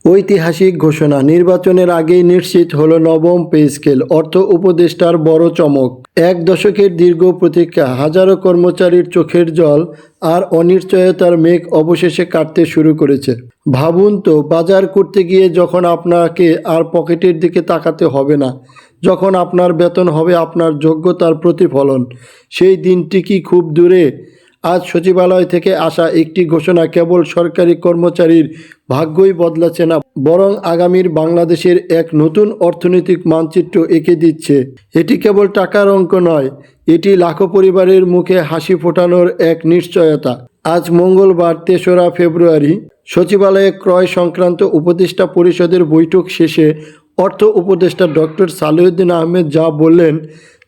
ঐতিহাসিক ঘোষণা, নির্বাচনের আগেই নিশ্চিত হলো নবম পে স্কেল, অর্থ উপদেষ্টার বড় চমক। এক দশকের দীর্ঘ প্রতীক্ষা, হাজারো কর্মচারীর চোখের জল আর অনিশ্চয়তার মেঘ অবশেষে কাটতে শুরু করেছে। ভাবুন তো, বাজার করতে গিয়ে যখন আপনাকে আর পকেটের দিকে তাকাতে হবে না, যখন আপনার বেতন হবে আপনার যোগ্যতার প্রতিফলন, সেই দিনটি কি খুব দূরে? আজ সচিবালয় থেকে আসা একটি ঘোষণা কেবল সরকারি কর্মচারীর ভাগ্যই বদলাচ্ছে না, বরং আগামীর বাংলাদেশের এক নতুন অর্থনৈতিক মানচিত্র এঁকে দিচ্ছে। এটি কেবল টাকার অঙ্ক নয়, এটি লাখো পরিবারের মুখে হাসি ফোটানোর এক নিশ্চয়তা। আজ মঙ্গলবার ৩রা ফেব্রুয়ারি সচিবালয়ে ক্রয় সংক্রান্ত উপদেষ্টা পরিষদের বৈঠক শেষে অর্থ উপদেষ্টা ডক্টর সালেউদ্দিন আহমেদ যা বললেন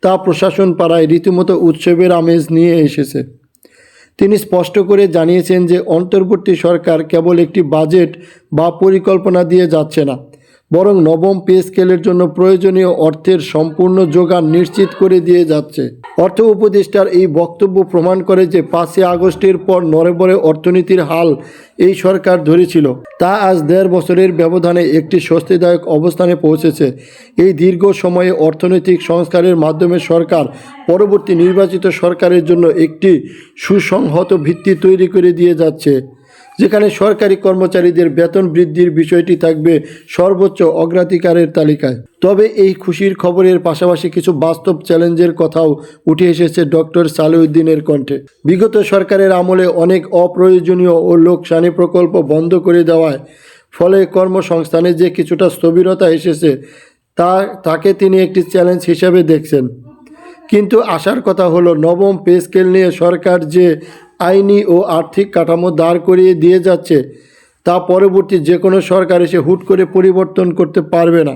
তা প্রশাসন পাড়ায় রীতিমতো উৎসবের আমেজ নিয়ে এসেছে। তিনি স্পষ্ট করে জানিয়েছেন যে অন্তর্বর্তী সরকার কেবল একটি বাজেট বা পরিকল্পনা দিয়ে যাচ্ছে না, বরং নবম পে স্কেলের জন্য প্রয়োজনীয় অর্থের সম্পূর্ণ যোগান নিশ্চিত করে দিয়ে যাচ্ছে। অর্থ উপদেষ্টার এই বক্তব্য প্রমাণ করে যে ৫ই আগস্টের পর নড়বড়ে অর্থনীতির হাল এই সরকার ধরেছিল তা আজ ১.৫ বছরের ব্যবধানে একটি স্বস্তিদায়ক অবস্থানে পৌঁছেছে। এই দীর্ঘ সময়ে অর্থনৈতিক সংস্কারের মাধ্যমে সরকার পরবর্তী নির্বাচিত সরকারের জন্য একটি সুসংহত ভিত্তি তৈরি করে দিয়ে যাচ্ছে, যেখানে সরকারি কর্মচারীদের বেতন বৃদ্ধির বিষয়টি থাকবে সর্বোচ্চ অগ্রাধিকারের তালিকায়। তবে এই খুশির খবরের পাশাপাশি কিছু বাস্তব চ্যালেঞ্জের কথাও উঠে এসেছে ডক্টর সালেউদ্দিনের কণ্ঠে। বিগত সরকারের আমলে অনেক অপ্রয়োজনীয় ও লোকসানি প্রকল্প বন্ধ করে দেওয়ায় ফলে কর্মসংস্থানে যে কিছুটা স্থবিরতা এসেছে তাকে তিনি একটি চ্যালেঞ্জ হিসেবে দেখছেন। কিন্তু আশার কথা হলো, নবম পে স্কেল নিয়ে সরকার যে আইনি ও আর্থিক কাঠামো দাঁড় করিয়ে দিয়ে যাচ্ছে তা পরবর্তী যে কোনো সরকার এসে হুট করে পরিবর্তন করতে পারবে না।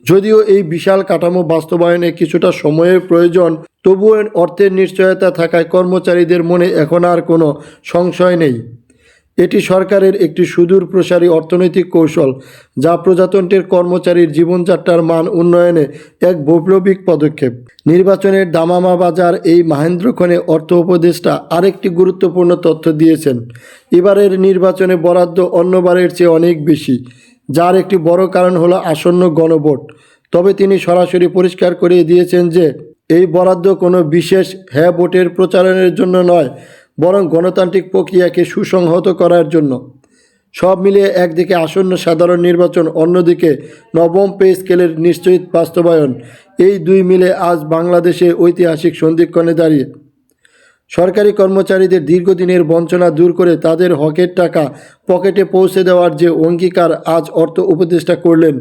যদিও এই বিশাল কাঠামো বাস্তবায়নে কিছুটা সময়ের প্রয়োজন, তবুও অর্থের নিশ্চয়তা থাকায় কর্মচারীদের মনে এখন আর কোনো সংশয় নেই। এটি সরকারের একটি সুদূর প্রসারী অর্থনৈতিক কৌশল, যা প্রজাতন্ত্রের কর্মচারীর জীবনযাত্রার মান উন্নয়নে এক বৈপ্লবিক পদক্ষেপ। নির্বাচনের দামামা বাজার এই মাহেন্দ্রক্ষণে অর্থ উপদেষ্টা আরেকটি গুরুত্বপূর্ণ তথ্য দিয়েছেন। এবারের নির্বাচনে বরাদ্দ অন্যবারের চেয়ে অনেক বেশি, যার একটি বড় কারণ হলো আসন্ন গণভোট। তবে তিনি সরাসরি পরিষ্কার করে দিয়েছেন যে এই বরাদ্দ কোনো বিশেষ হ্যাঁ ভোটের প্রচারণের জন্য নয়, বরং গণতান্ত্রিক প্রক্রিয়াকে সুসংহত করার জন্য। সব মিলিয়ে একদিকে আসন্ন সাধারণ নির্বাচন, অন্যদিকে নবম পে স্কেলের নিশ্চিত বাস্তবায়ন, এই দুই মিলে আজ বাংলাদেশে ঐতিহাসিক সন্ধিক্ষণে দাঁড়িয়ে। সরকারি কর্মচারীদের দীর্ঘদিনের বঞ্চনা দূর করে তাদের হকের টাকা পকেটে পৌঁছে দেওয়ার যে অঙ্গীকার আজ অর্থ উপদেষ্টা করলেন,